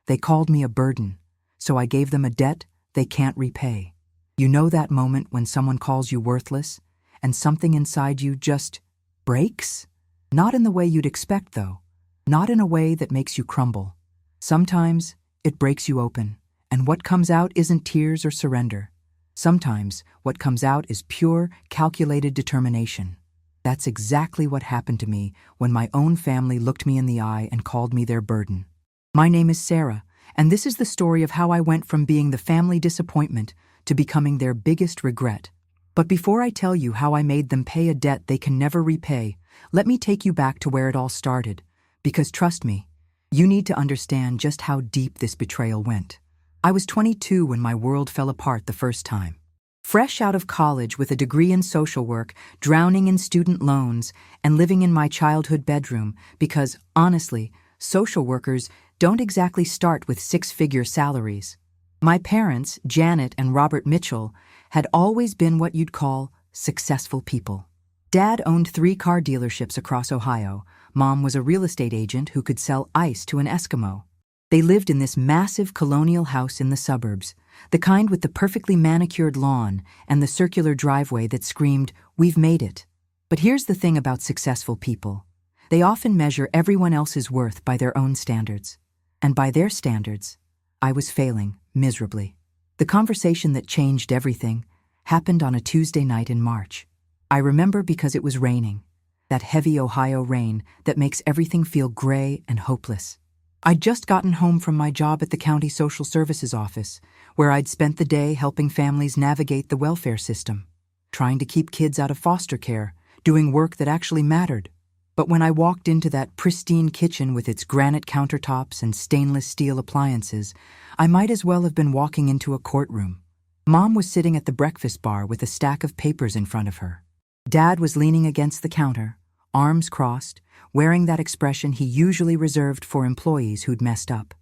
They called me a burden, so I gave them a debt they can't repay. You know that moment when someone calls you worthless, and something inside you just breaks? Not in the way you'd expect, though. Not in a way that makes you crumble. Sometimes it breaks you open, and what comes out isn't tears or surrender. Sometimes what comes out is pure, calculated determination. That's exactly what happened to me when my own family looked me in the eye and called me their burden. My name is Sarah, and this is the story of how I went from being the family disappointment to becoming their biggest regret. But before I tell you how I made them pay a debt they can never repay, let me take you back to where it all started. Because trust me, you need to understand just how deep this betrayal went. I was 22 when my world fell apart the first time. Fresh out of college with a degree in social work, drowning in student loans, and living in my childhood bedroom because, honestly, social workers don't exactly start with six-figure salaries. My parents, Janet and Robert Mitchell, had always been what you'd call successful people. Dad owned 3 car dealerships across Ohio. Mom was a real estate agent who could sell ice to an Eskimo. They lived in this massive colonial house in the suburbs, the kind with the perfectly manicured lawn and the circular driveway that screamed, "We've made it." But here's the thing about successful people. They often measure everyone else's worth by their own standards. And by their standards, I was failing miserably. The conversation that changed everything happened on a Tuesday night in March. I remember because it was raining, that heavy Ohio rain that makes everything feel gray and hopeless. I'd just gotten home from my job at the county social services office, where I'd spent the day helping families navigate the welfare system, trying to keep kids out of foster care, doing work that actually mattered. But when I walked into that pristine kitchen with its granite countertops and stainless steel appliances, I might as well have been walking into a courtroom. Mom was sitting at the breakfast bar with a stack of papers in front of her. Dad was leaning against the counter, arms crossed, wearing that expression he usually reserved for employees who'd messed up.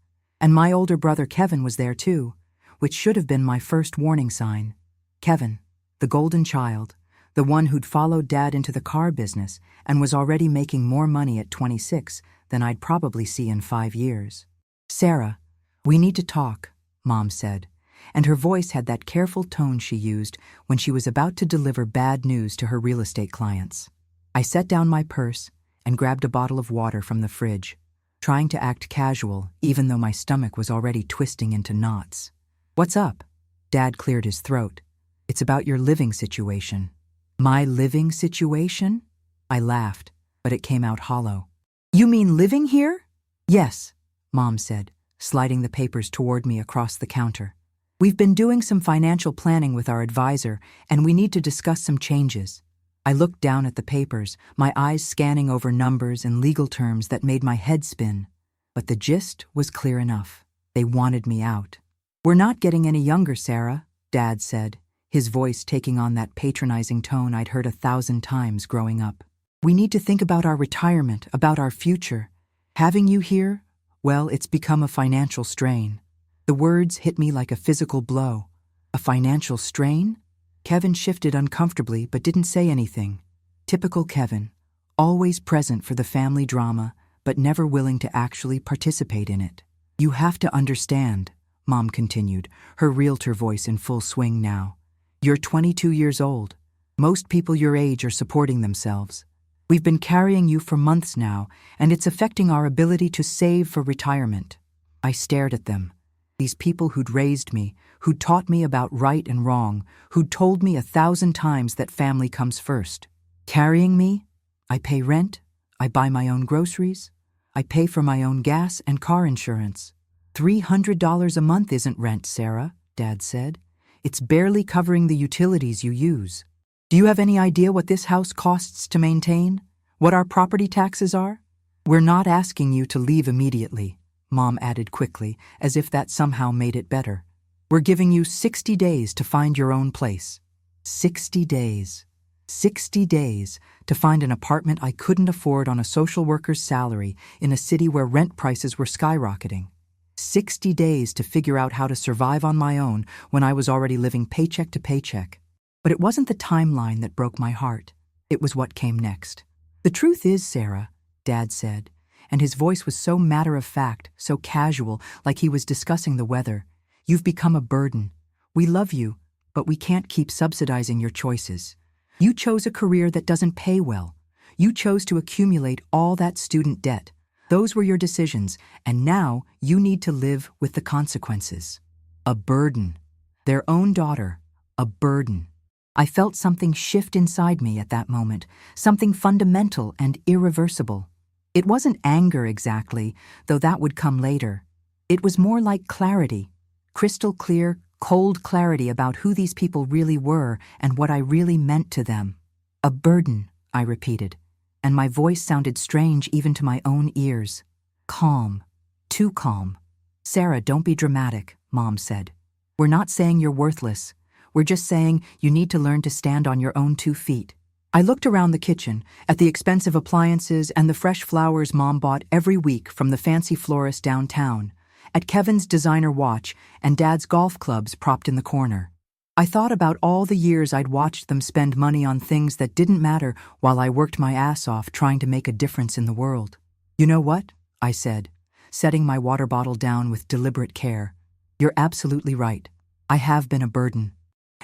And my older brother Kevin was there too, which should have been my first warning sign. Kevin, the golden child, the one who'd followed Dad into the car business and was already making more money at 26 than I'd probably see in 5 years. "Sarah, we need to talk," Mom said, and her voice had that careful tone she used when she was about to deliver bad news to her real estate clients. I set down my purse and grabbed a bottle of water from the fridge, trying to act casual even though my stomach was already twisting into knots. "What's up?" Dad cleared his throat. "It's about your living situation." "My living situation?" I laughed, but it came out hollow. "You mean living here?" "Yes," Mom said, sliding the papers toward me across the counter. "We've been doing some financial planning with our advisor, and we need to discuss some changes." I looked down at the papers, my eyes scanning over numbers and legal terms that made my head spin. But the gist was clear enough. They wanted me out. "We're not getting any younger, Sarah," Dad said, his voice taking on that patronizing tone I'd heard 1,000 times growing up. "We need to think about our retirement, about our future. Having you here, well, it's become a financial strain." The words hit me like a physical blow. A financial strain? Kevin shifted uncomfortably but didn't say anything. Typical Kevin, always present for the family drama, but never willing to actually participate in it. "You have to understand," Mom continued, her realtor voice in full swing now. "You're 22 years old. Most people your age are supporting themselves. We've been carrying you for months now, and it's affecting our ability to save for retirement." I stared at them. These people who'd raised me, who'd taught me about right and wrong, who'd told me 1,000 times that family comes first. Carrying me? I pay rent, I buy my own groceries, I pay for my own gas and car insurance. $300 a month isn't rent, Sarah, Dad said. It's barely covering the utilities you use. Do you have any idea what this house costs to maintain? What our property taxes are? We're not asking you to leave immediately, Mom added quickly, as if that somehow made it better. We're giving you 60 days to find your own place. 60 days. 60 days to find an apartment I couldn't afford on a social worker's salary in a city where rent prices were skyrocketing. 60 days to figure out how to survive on my own when I was already living paycheck to paycheck. But it wasn't the timeline that broke my heart. It was what came next. The truth is, Sarah, Dad said, and his voice was so matter-of-fact, so casual, like he was discussing the weather. "You've become a burden. We love you, but we can't keep subsidizing your choices. You chose a career that doesn't pay well. You chose to accumulate all that student debt. Those were your decisions, and now you need to live with the consequences." A burden. Their own daughter. A burden. I felt something shift inside me at that moment, something fundamental and irreversible. It wasn't anger exactly, though that would come later. It was more like clarity, crystal clear, cold clarity about who these people really were and what I really meant to them. "A burden," I repeated, and my voice sounded strange even to my own ears. Calm. Too calm. "Sarah, don't be dramatic," Mom said. "We're not saying you're worthless. We're just saying you need to learn to stand on your own 2 feet." I looked around the kitchen, at the expensive appliances and the fresh flowers Mom bought every week from the fancy florist downtown, at Kevin's designer watch and Dad's golf clubs propped in the corner. I thought about all the years I'd watched them spend money on things that didn't matter while I worked my ass off trying to make a difference in the world. "You know what?" I said, setting my water bottle down with deliberate care. "You're absolutely right. I have been a burden.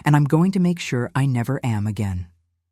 And I'm going to make sure I never am again."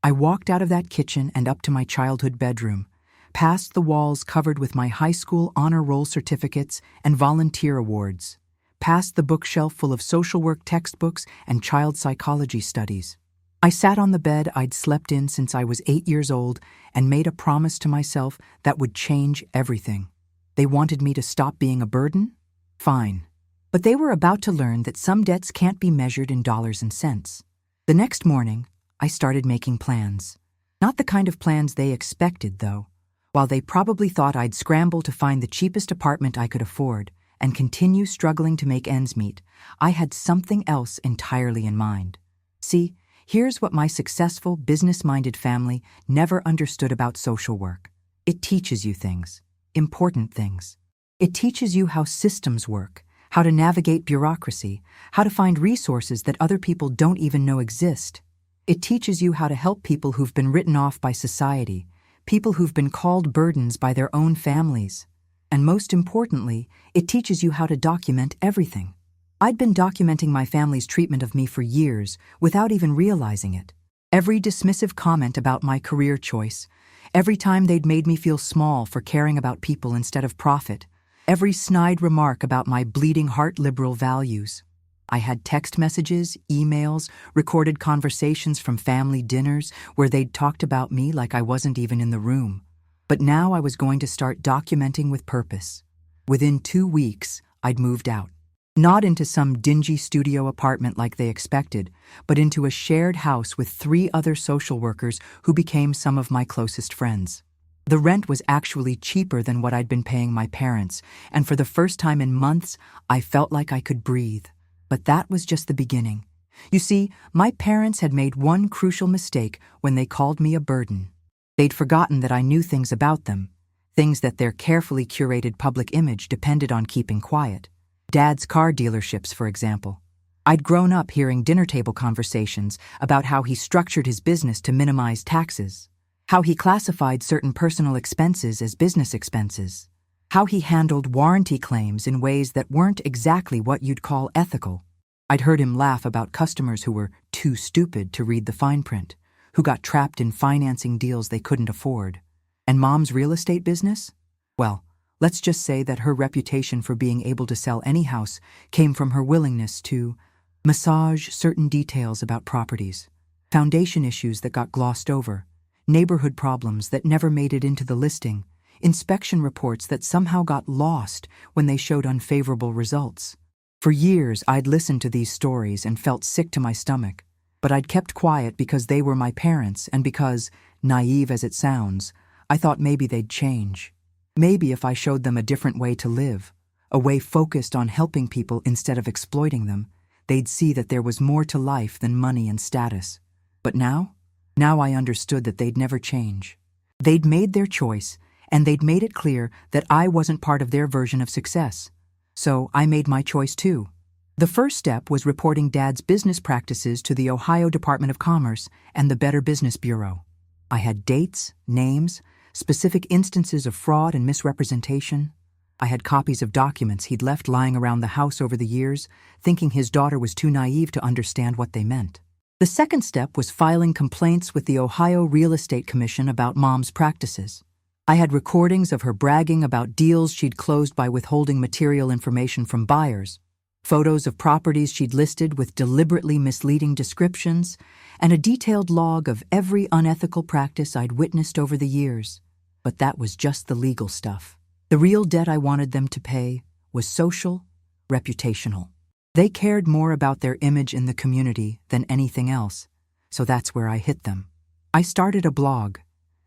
I walked out of that kitchen and up to my childhood bedroom, past the walls covered with my high school honor roll certificates and volunteer awards, past the bookshelf full of social work textbooks and child psychology studies. I sat on the bed I'd slept in since I was 8 years old and made a promise to myself that would change everything. They wanted me to stop being a burden? Fine. But they were about to learn that some debts can't be measured in dollars and cents. The next morning, I started making plans. Not the kind of plans they expected, though. While they probably thought I'd scramble to find the cheapest apartment I could afford and continue struggling to make ends meet, I had something else entirely in mind. See, here's what my successful, business-minded family never understood about social work. It teaches you things, important things. It teaches you how systems work, how to navigate bureaucracy, how to find resources that other people don't even know exist. It teaches you how to help people who've been written off by society, people who've been called burdens by their own families. And most importantly, it teaches you how to document everything. I'd been documenting my family's treatment of me for years without even realizing it. Every dismissive comment about my career choice, every time they'd made me feel small for caring about people instead of profit, every snide remark about my bleeding heart liberal values. I had text messages, emails, recorded conversations from family dinners where they'd talked about me like I wasn't even in the room. But now I was going to start documenting with purpose. Within 2 weeks, I'd moved out. Not into some dingy studio apartment like they expected, but into a shared house with 3 other social workers who became some of my closest friends. The rent was actually cheaper than what I'd been paying my parents, and for the first time in months, I felt like I could breathe. But that was just the beginning. You see, my parents had made one crucial mistake when they called me a burden. They'd forgotten that I knew things about them, things that their carefully curated public image depended on keeping quiet. Dad's car dealerships, for example. I'd grown up hearing dinner table conversations about how he structured his business to minimize taxes, how he classified certain personal expenses as business expenses, how he handled warranty claims in ways that weren't exactly what you'd call ethical. I'd heard him laugh about customers who were too stupid to read the fine print, who got trapped in financing deals they couldn't afford. And Mom's real estate business? Well, let's just say that her reputation for being able to sell any house came from her willingness to massage certain details about properties, foundation issues that got glossed over, neighborhood problems that never made it into the listing, inspection reports that somehow got lost when they showed unfavorable results. For years, I'd listened to these stories and felt sick to my stomach, but I'd kept quiet because they were my parents and because, naive as it sounds, I thought maybe they'd change. Maybe if I showed them a different way to live, a way focused on helping people instead of exploiting them, they'd see that there was more to life than money and status. But now I understood that they'd never change. They'd made their choice, and they'd made it clear that I wasn't part of their version of success. So I made my choice too. The first step was reporting Dad's business practices to the Ohio Department of Commerce and the Better Business Bureau. I had dates, names, specific instances of fraud and misrepresentation. I had copies of documents he'd left lying around the house over the years, thinking his daughter was too naive to understand what they meant. The second step was filing complaints with the Ohio Real Estate Commission about Mom's practices. I had recordings of her bragging about deals she'd closed by withholding material information from buyers, photos of properties she'd listed with deliberately misleading descriptions, and a detailed log of every unethical practice I'd witnessed over the years. But that was just the legal stuff. The real debt I wanted them to pay was social, reputational. They cared more about their image in the community than anything else, so that's where I hit them. I started a blog.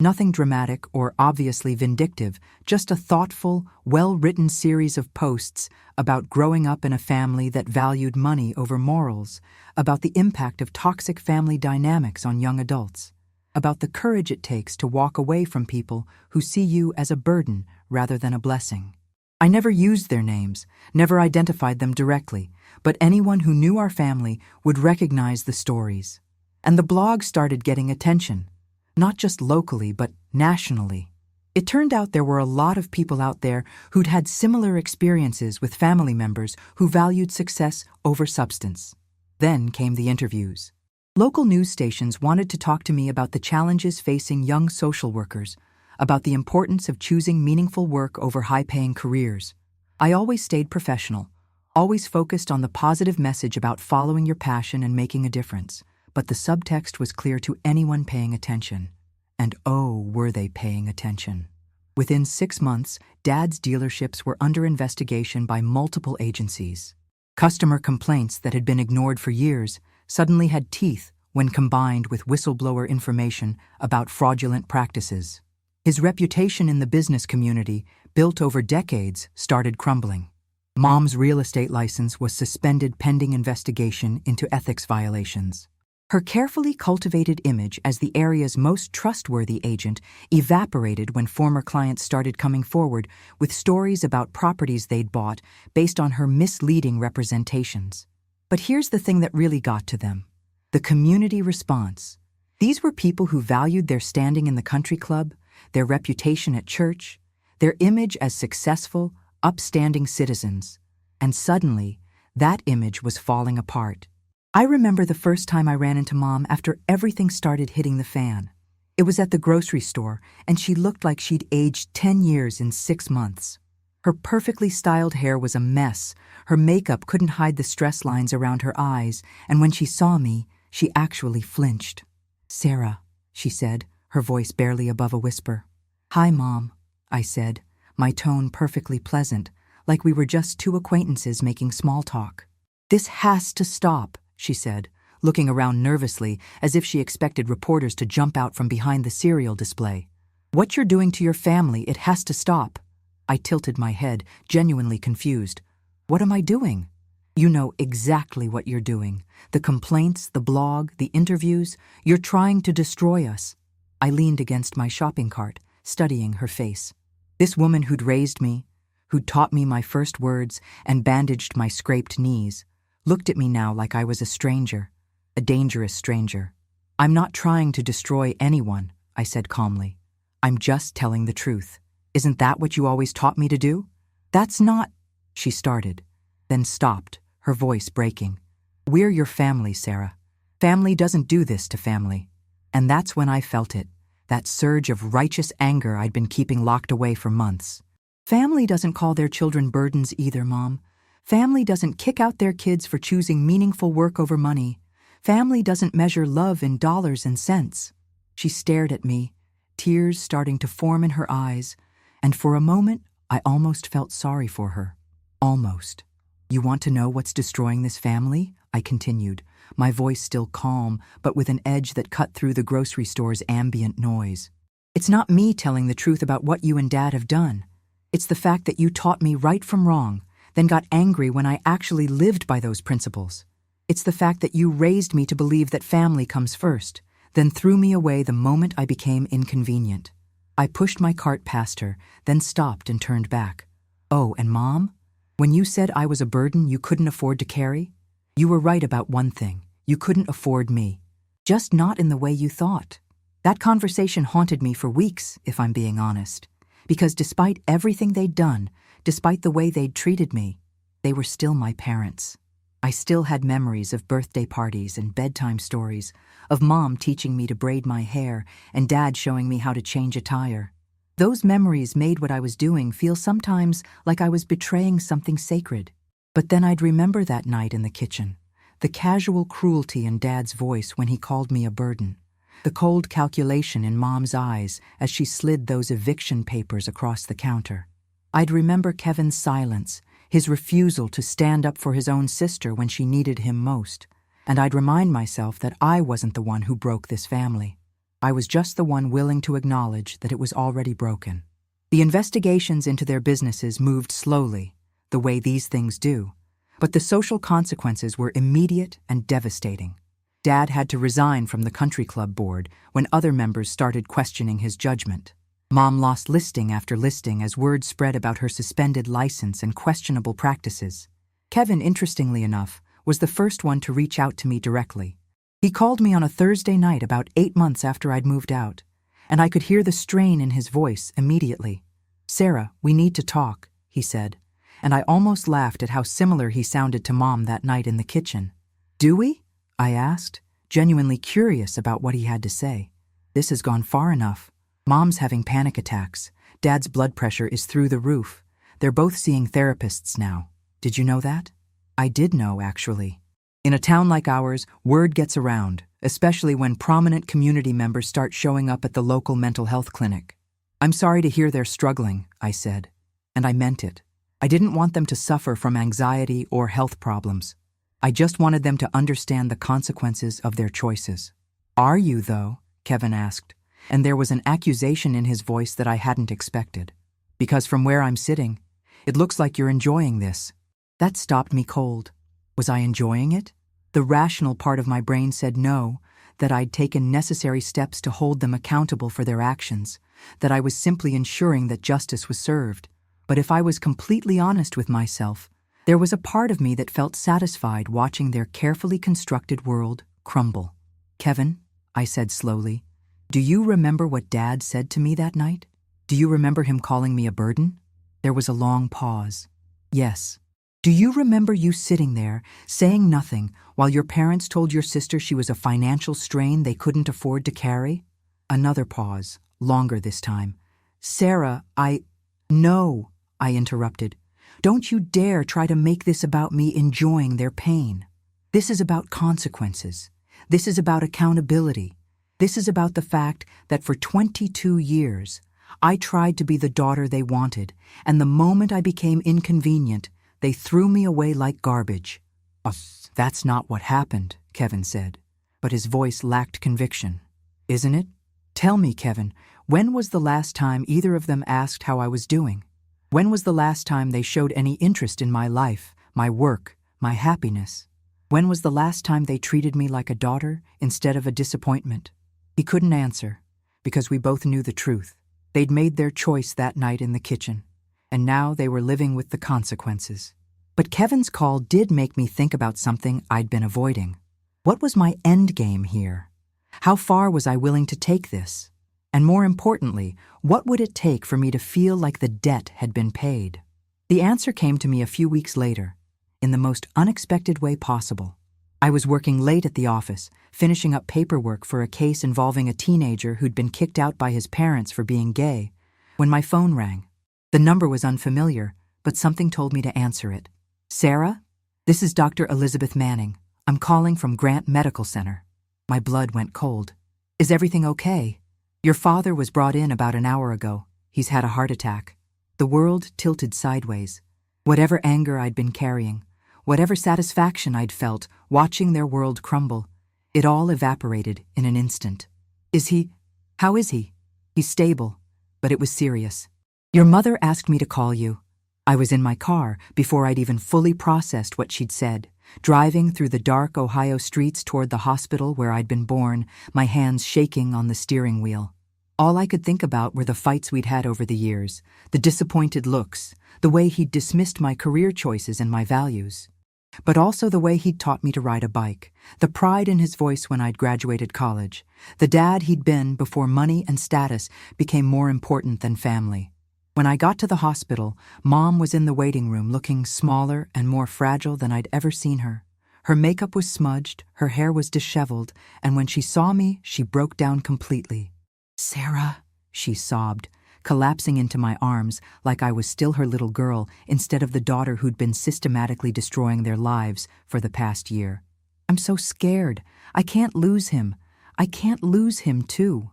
Nothing dramatic or obviously vindictive, just a thoughtful, well-written series of posts about growing up in a family that valued money over morals, about the impact of toxic family dynamics on young adults, about the courage it takes to walk away from people who see you as a burden rather than a blessing. I never used their names, never identified them directly, but anyone who knew our family would recognize the stories. And the blog started getting attention. Not just locally, but nationally. It turned out there were a lot of people out there who'd had similar experiences with family members who valued success over substance. Then came the interviews. Local news stations wanted to talk to me about the challenges facing young social workers, about the importance of choosing meaningful work over high-paying careers. I always stayed professional, always focused on the positive message about following your passion and making a difference. But the subtext was clear to anyone paying attention. And oh, were they paying attention. Within 6 months, Dad's dealerships were under investigation by multiple agencies. Customer complaints that had been ignored for years suddenly had teeth when combined with whistleblower information about fraudulent practices. His reputation in the business community, built over decades, started crumbling. Mom's real estate license was suspended pending investigation into ethics violations. Her carefully cultivated image as the area's most trustworthy agent evaporated when former clients started coming forward with stories about properties they'd bought based on her misleading representations. But here's the thing that really got to them: the community response. These were people who valued their standing in the country club, their reputation at church, their image as successful, upstanding citizens. And suddenly, that image was falling apart. I remember the first time I ran into Mom after everything started hitting the fan. It was at the grocery store, and she looked like she'd aged 10 years in 6 months. Her perfectly styled hair was a mess, her makeup couldn't hide the stress lines around her eyes, and when she saw me, she actually flinched. "Sarah," she said, her voice barely above a whisper. "Hi, Mom," I said, my tone perfectly pleasant, like we were just two acquaintances making small talk. "This has to stop," she said, looking around nervously as if she expected reporters to jump out from behind the cereal display. "What you're doing to your family, it has to stop." I tilted my head, genuinely confused. "What am I doing?" "You know exactly what you're doing. The complaints, the blog, the interviews. You're trying to destroy us." I leaned against my shopping cart, studying her face. This woman who'd raised me, who'd taught me my first words and bandaged my scraped knees, looked at me now like I was a stranger, a dangerous stranger. "I'm not trying to destroy anyone," I said calmly. "I'm just telling the truth. Isn't that what you always taught me to do?" "That's not—" she started, then stopped, her voice breaking. "We're your family, Sarah. Family doesn't do this to family." And that's when I felt it, that surge of righteous anger I'd been keeping locked away for months. Family doesn't call their children burdens either, Mom. Family doesn't kick out their kids for choosing meaningful work over money. Family doesn't measure love in dollars and cents. She stared at me, tears starting to form in her eyes, and for a moment, I almost felt sorry for her. Almost. "You want to know what's destroying this family?" I continued, my voice still calm, but with an edge that cut through the grocery store's ambient noise. "It's not me telling the truth about what you and Dad have done. It's the fact that you taught me right from wrong, then got angry when I actually lived by those principles. It's the fact that you raised me to believe that family comes first, then threw me away the moment I became inconvenient." I pushed my cart past her, then stopped and turned back. "Oh, and Mom, when you said I was a burden you couldn't afford to carry, you were right about one thing. You couldn't afford me. Just not in the way you thought." That conversation haunted me for weeks, if I'm being honest, because despite everything they'd done, despite the way they'd treated me, they were still my parents. I still had memories of birthday parties and bedtime stories, of Mom teaching me to braid my hair and Dad showing me how to change a tire. Those memories made what I was doing feel sometimes like I was betraying something sacred. But then I'd remember that night in the kitchen, the casual cruelty in Dad's voice when he called me a burden, the cold calculation in Mom's eyes as she slid those eviction papers across the counter. I'd remember Kevin's silence, his refusal to stand up for his own sister when she needed him most, and I'd remind myself that I wasn't the one who broke this family. I was just the one willing to acknowledge that it was already broken. The investigations into their businesses moved slowly, the way these things do, but the social consequences were immediate and devastating. Dad had to resign from the country club board when other members started questioning his judgment. Mom lost listing after listing as word spread about her suspended license and questionable practices. Kevin, interestingly enough, was the first one to reach out to me directly. He called me on a Thursday night about 8 months after I'd moved out, and I could hear the strain in his voice immediately. "Sarah, we need to talk," he said, and I almost laughed at how similar he sounded to Mom that night in the kitchen. "Do we?" I asked, genuinely curious about what he had to say. "This has gone far enough. Mom's having panic attacks. Dad's blood pressure is through the roof. They're both seeing therapists now. Did you know that?" I did know, actually. In a town like ours, word gets around, especially when prominent community members start showing up at the local mental health clinic. "I'm sorry to hear they're struggling," I said, and I meant it. I didn't want them to suffer from anxiety or health problems. I just wanted them to understand the consequences of their choices. "Are you, though?" Kevin asked, and there was an accusation in his voice that I hadn't expected. "Because from where I'm sitting, it looks like you're enjoying this." That stopped me cold. Was I enjoying it? The rational part of my brain said no, that I'd taken necessary steps to hold them accountable for their actions, that I was simply ensuring that justice was served. But if I was completely honest with myself, there was a part of me that felt satisfied watching their carefully constructed world crumble. "Kevin," I said slowly, "do you remember what Dad said to me that night? Do you remember him calling me a burden?" There was a long pause. "Yes." "Do you remember you sitting there, saying nothing, while your parents told your sister she was a financial strain they couldn't afford to carry?" Another pause, longer this time. "Sarah, No," I interrupted. "Don't you dare try to make this about me enjoying their pain. This is about consequences. This is about accountability. This is about the fact that for 22 years, I tried to be the daughter they wanted, and the moment I became inconvenient, they threw me away like garbage." "That's not what happened," Kevin said, but his voice lacked conviction. "Isn't it? Tell me, Kevin, when was the last time either of them asked how I was doing? When was the last time they showed any interest in my life, my work, my happiness? When was the last time they treated me like a daughter instead of a disappointment?" He couldn't answer, because we both knew the truth. They'd made their choice that night in the kitchen, and now they were living with the consequences. But Kevin's call did make me think about something I'd been avoiding. What was my end game here? How far was I willing to take this? And more importantly, what would it take for me to feel like the debt had been paid? The answer came to me a few weeks later, in the most unexpected way possible. I was working late at the office, finishing up paperwork for a case involving a teenager who'd been kicked out by his parents for being gay, when my phone rang. The number was unfamiliar, but something told me to answer it. "Sarah? This is Dr. Elizabeth Manning. I'm calling from Grant Medical Center." My blood went cold. "Is everything okay? Your father was brought in about an hour ago. He's had a heart attack." The world tilted sideways. Whatever anger I'd been carrying, whatever satisfaction I'd felt watching their world crumble, it all evaporated in an instant. How is he?" "He's stable, but it was serious. Your mother asked me to call you." I was in my car before I'd even fully processed what she'd said, driving through the dark Ohio streets toward the hospital where I'd been born, my hands shaking on the steering wheel. All I could think about were the fights we'd had over the years, the disappointed looks, the way he'd dismissed my career choices and my values. But also the way he'd taught me to ride a bike, the pride in his voice when I'd graduated college, the dad he'd been before money and status became more important than family. When I got to the hospital, Mom was in the waiting room looking smaller and more fragile than I'd ever seen her. Her makeup was smudged, her hair was disheveled, and when she saw me, she broke down completely. "Sarah," she sobbed, collapsing into my arms like I was still her little girl instead of the daughter who'd been systematically destroying their lives for the past year. "I'm so scared. I can't lose him. I can't lose him too."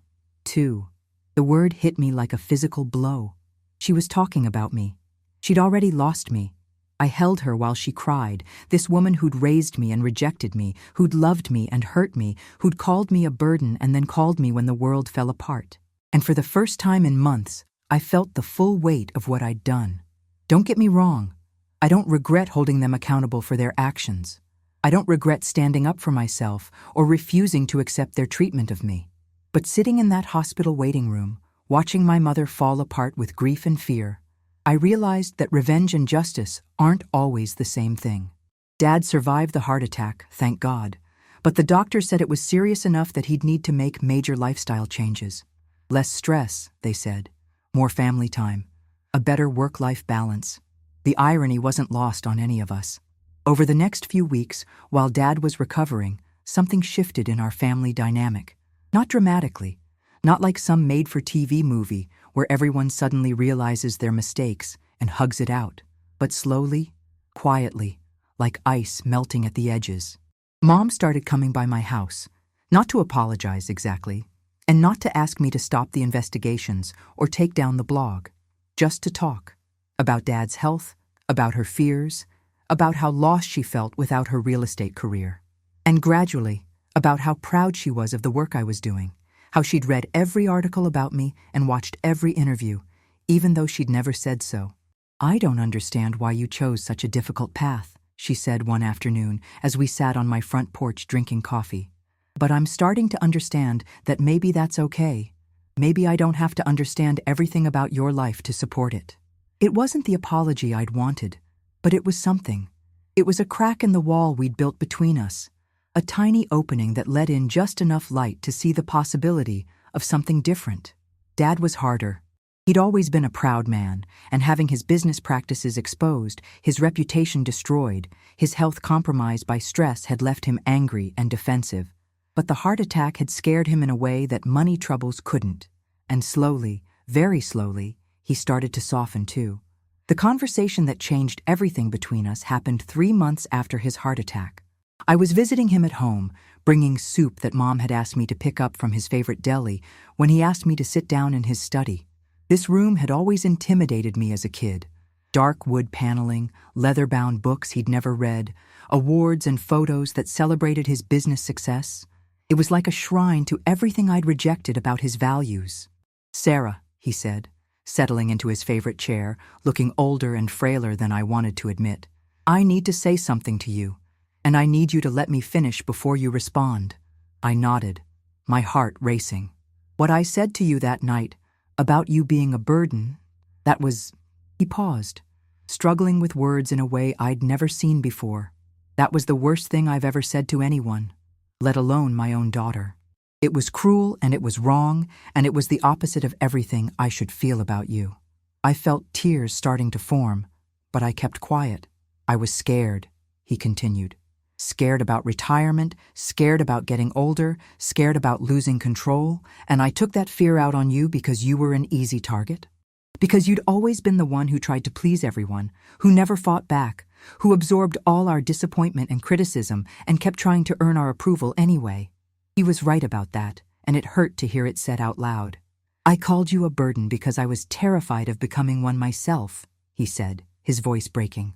The word hit me like a physical blow. She was talking about me. She'd already lost me. I held her while she cried, this woman who'd raised me and rejected me, who'd loved me and hurt me, who'd called me a burden and then called me when the world fell apart. And for the first time in months, I felt the full weight of what I'd done. Don't get me wrong. I don't regret holding them accountable for their actions. I don't regret standing up for myself or refusing to accept their treatment of me. But sitting in that hospital waiting room, watching my mother fall apart with grief and fear, I realized that revenge and justice aren't always the same thing. Dad survived the heart attack, thank God, but the doctor said it was serious enough that he'd need to make major lifestyle changes. Less stress, they said, more family time, a better work-life balance. The irony wasn't lost on any of us. Over the next few weeks, while Dad was recovering, something shifted in our family dynamic. Not dramatically, not like some made-for-TV movie where everyone suddenly realizes their mistakes and hugs it out, but slowly, quietly, like ice melting at the edges. Mom started coming by my house, not to apologize exactly, and not to ask me to stop the investigations or take down the blog, just to talk about Dad's health, about her fears, about how lost she felt without her real estate career, and gradually about how proud she was of the work I was doing, how she'd read every article about me and watched every interview, even though she'd never said so. "I don't understand why you chose such a difficult path," she said one afternoon as we sat on my front porch drinking coffee. "But I'm starting to understand that maybe that's okay. Maybe I don't have to understand everything about your life to support it." It wasn't the apology I'd wanted, but it was something. It was a crack in the wall we'd built between us, a tiny opening that let in just enough light to see the possibility of something different. Dad was harder. He'd always been a proud man, and having his business practices exposed, his reputation destroyed, his health compromised by stress had left him angry and defensive. But the heart attack had scared him in a way that money troubles couldn't. And slowly, very slowly, he started to soften too. The conversation that changed everything between us happened 3 months after his heart attack. I was visiting him at home, bringing soup that Mom had asked me to pick up from his favorite deli, when he asked me to sit down in his study. This room had always intimidated me as a kid. Dark wood paneling, leather-bound books he'd never read, awards and photos that celebrated his business success. It was like a shrine to everything I'd rejected about his values. "Sarah," he said, settling into his favorite chair, looking older and frailer than I wanted to admit, "I need to say something to you, and I need you to let me finish before you respond." I nodded, my heart racing. "What I said to you that night, about you being a burden, that was—" He paused, struggling with words in a way I'd never seen before. "That was the worst thing I've ever said to anyone, let alone my own daughter. It was cruel and it was wrong, and it was the opposite of everything I should feel about you." I felt tears starting to form, but I kept quiet. "I was scared," he continued. "Scared about retirement, scared about getting older, scared about losing control, and I took that fear out on you because you were an easy target? Because you'd always been the one who tried to please everyone, who never fought back, who absorbed all our disappointment and criticism and kept trying to earn our approval anyway." He was right about that, and it hurt to hear it said out loud. "I called you a burden because I was terrified of becoming one myself," he said, his voice breaking.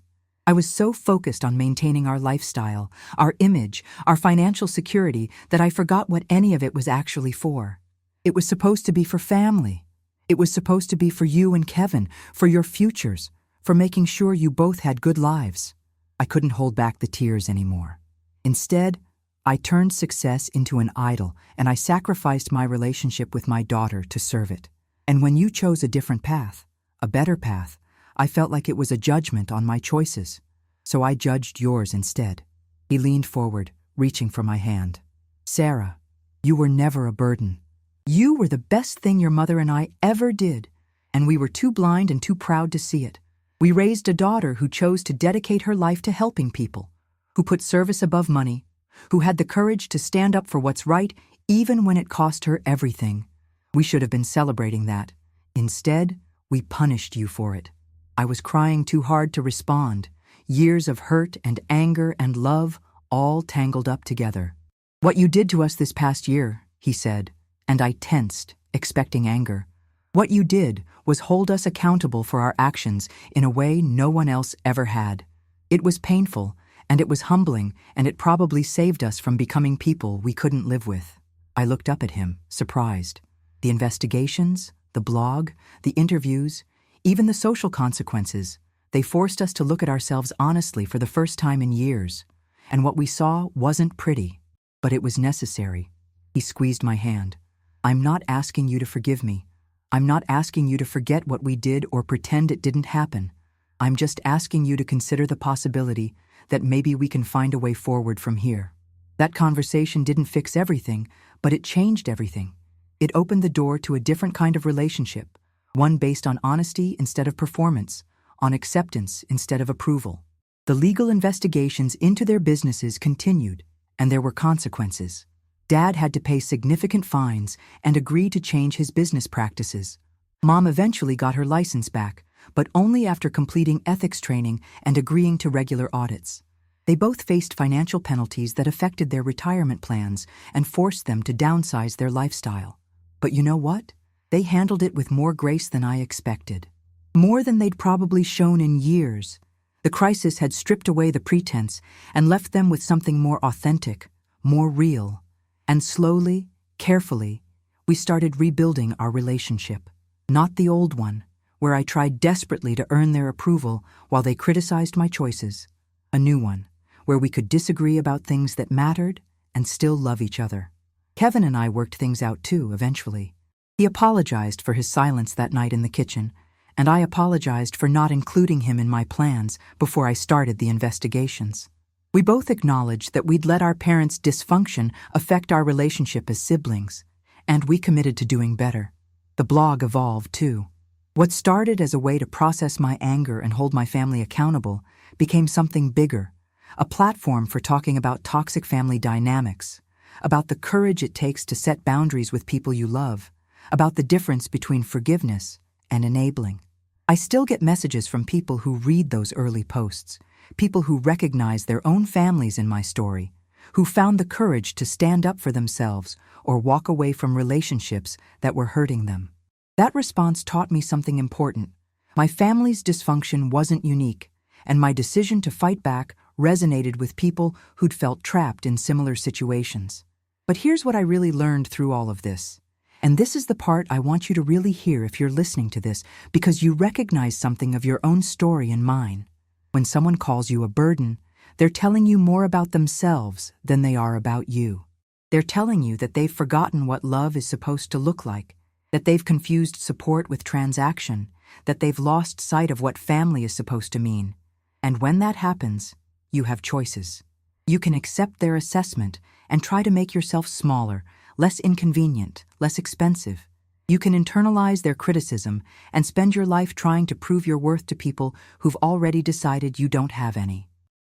"I was so focused on maintaining our lifestyle, our image, our financial security that I forgot what any of it was actually for. It was supposed to be for family. It was supposed to be for you and Kevin, for your futures, for making sure you both had good lives." I couldn't hold back the tears anymore. Instead, I turned success into an idol, and I sacrificed my relationship with my daughter to serve it. And when you chose a different path, a better path, I felt like it was a judgment on my choices. So I judged yours instead. He leaned forward, reaching for my hand. Sarah, you were never a burden. You were the best thing your mother and I ever did, and we were too blind and too proud to see it. We raised a daughter who chose to dedicate her life to helping people, who put service above money, who had the courage to stand up for what's right even when it cost her everything. We should have been celebrating that. Instead, we punished you for it. I was crying too hard to respond. Years of hurt and anger and love all tangled up together. What you did to us this past year, he said, and I tensed, expecting anger. What you did was hold us accountable for our actions in a way no one else ever had. It was painful, and it was humbling, and it probably saved us from becoming people we couldn't live with. I looked up at him, surprised. The investigations, the blog, the interviews, even the social consequences, they forced us to look at ourselves honestly for the first time in years. And what we saw wasn't pretty, but it was necessary. He squeezed my hand. I'm not asking you to forgive me. I'm not asking you to forget what we did or pretend it didn't happen. I'm just asking you to consider the possibility that maybe we can find a way forward from here. That conversation didn't fix everything, but it changed everything. It opened the door to a different kind of relationship, one based on honesty instead of performance, on acceptance instead of approval. The legal investigations into their businesses continued, and there were consequences. Dad had to pay significant fines and agree to change his business practices. Mom eventually got her license back, but only after completing ethics training and agreeing to regular audits. They both faced financial penalties that affected their retirement plans and forced them to downsize their lifestyle. But you know what? They handled it with more grace than I expected. More than they'd probably shown in years. The crisis had stripped away the pretense and left them with something more authentic, more real. And slowly, carefully, we started rebuilding our relationship. Not the old one, where I tried desperately to earn their approval while they criticized my choices. A new one, where we could disagree about things that mattered and still love each other. Kevin and I worked things out too, eventually. He apologized for his silence that night in the kitchen, and I apologized for not including him in my plans before I started the investigations. We both acknowledged that we'd let our parents' dysfunction affect our relationship as siblings, and we committed to doing better. The blog evolved too. What started as a way to process my anger and hold my family accountable became something bigger, a platform for talking about toxic family dynamics, about the courage it takes to set boundaries with people you love, about the difference between forgiveness and enabling. I still get messages from people who read those early posts, people who recognize their own families in my story, who found the courage to stand up for themselves or walk away from relationships that were hurting them. That response taught me something important. My family's dysfunction wasn't unique, and my decision to fight back resonated with people who'd felt trapped in similar situations. But here's what I really learned through all of this. And this is the part I want you to really hear if you're listening to this, because you recognize something of your own story and mine. When someone calls you a burden, they're telling you more about themselves than they are about you. They're telling you that they've forgotten what love is supposed to look like, that they've confused support with transaction, that they've lost sight of what family is supposed to mean. And when that happens, you have choices. You can accept their assessment and try to make yourself smaller, less inconvenient, less expensive. You can internalize their criticism and spend your life trying to prove your worth to people who've already decided you don't have any.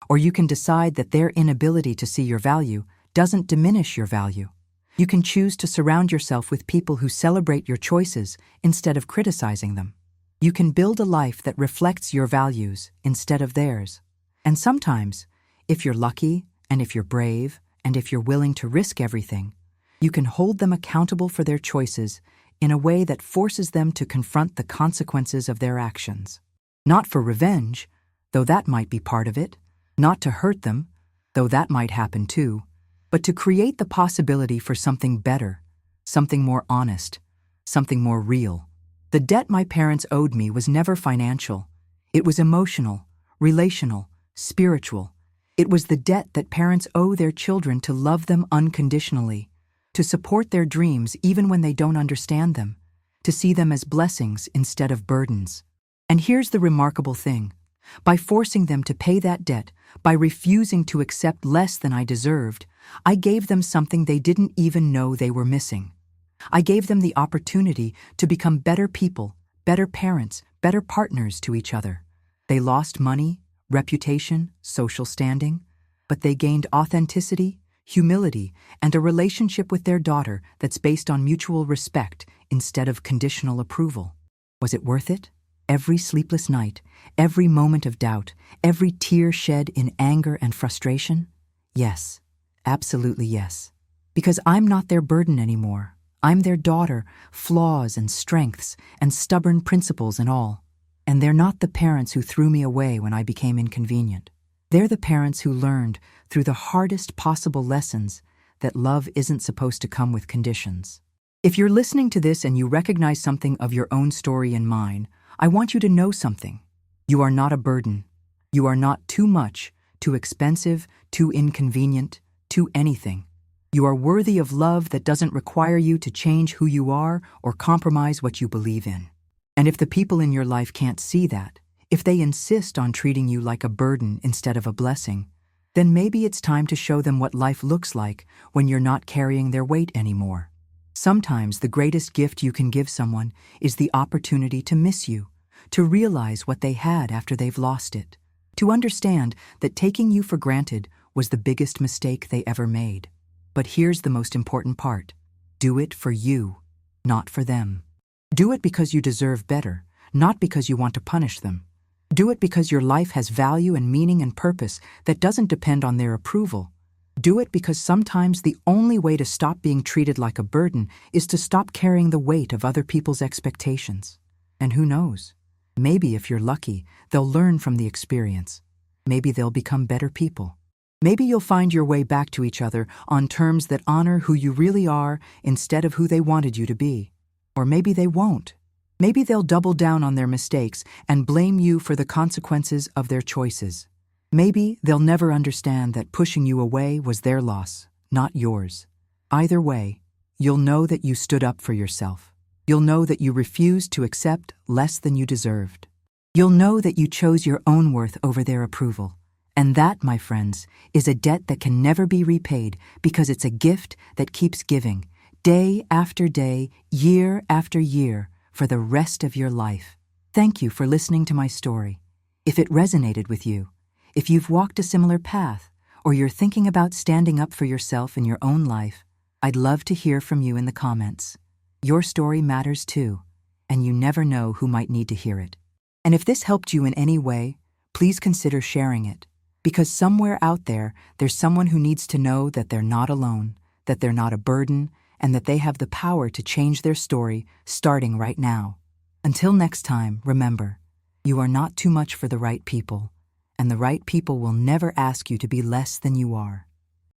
Or you can decide that their inability to see your value doesn't diminish your value. You can choose to surround yourself with people who celebrate your choices instead of criticizing them. You can build a life that reflects your values instead of theirs. And sometimes, if you're lucky, and if you're brave, and if you're willing to risk everything, you can hold them accountable for their choices in a way that forces them to confront the consequences of their actions. Not for revenge, though that might be part of it, not to hurt them, though that might happen too, but to create the possibility for something better, something more honest, something more real. The debt my parents owed me was never financial. It was emotional, relational, spiritual. It was the debt that parents owe their children to love them unconditionally, to support their dreams even when they don't understand them, to see them as blessings instead of burdens. And here's the remarkable thing. By forcing them to pay that debt, by refusing to accept less than I deserved, I gave them something they didn't even know they were missing. I gave them the opportunity to become better people, better parents, better partners to each other. They lost money, reputation, social standing, but they gained authenticity, humility, and a relationship with their daughter that's based on mutual respect instead of conditional approval. Was it worth it? Every sleepless night, every moment of doubt, every tear shed in anger and frustration? Yes, absolutely yes. Because I'm not their burden anymore. I'm their daughter, flaws and strengths and stubborn principles and all. And they're not the parents who threw me away when I became inconvenient. They're the parents who learned, through the hardest possible lessons, that love isn't supposed to come with conditions. If you're listening to this and you recognize something of your own story and mine, I want you to know something. You are not a burden. You are not too much, too expensive, too inconvenient, too anything. You are worthy of love that doesn't require you to change who you are or compromise what you believe in. And if the people in your life can't see that, if they insist on treating you like a burden instead of a blessing, then maybe it's time to show them what life looks like when you're not carrying their weight anymore. Sometimes the greatest gift you can give someone is the opportunity to miss you, to realize what they had after they've lost it, to understand that taking you for granted was the biggest mistake they ever made. But here's the most important part. Do it for you, not for them. Do it because you deserve better, not because you want to punish them. Do it because your life has value and meaning and purpose that doesn't depend on their approval. Do it because sometimes the only way to stop being treated like a burden is to stop carrying the weight of other people's expectations. And who knows? Maybe if you're lucky, they'll learn from the experience. Maybe they'll become better people. Maybe you'll find your way back to each other on terms that honor who you really are instead of who they wanted you to be. Or maybe they won't. Maybe they'll double down on their mistakes and blame you for the consequences of their choices. Maybe they'll never understand that pushing you away was their loss, not yours. Either way, you'll know that you stood up for yourself. You'll know that you refused to accept less than you deserved. You'll know that you chose your own worth over their approval. And that, my friends, is a debt that can never be repaid because it's a gift that keeps giving, day after day, year after year, for the rest of your life. Thank you for listening to my story. If it resonated with you, if you've walked a similar path, or you're thinking about standing up for yourself in your own life, I'd love to hear from you in the comments. Your story matters too, and you never know who might need to hear it. And if this helped you in any way, please consider sharing it, because somewhere out there, there's someone who needs to know that they're not alone, that they're not a burden, and that they have the power to change their story starting right now. Until next time, remember, you are not too much for the right people, and the right people will never ask you to be less than you are.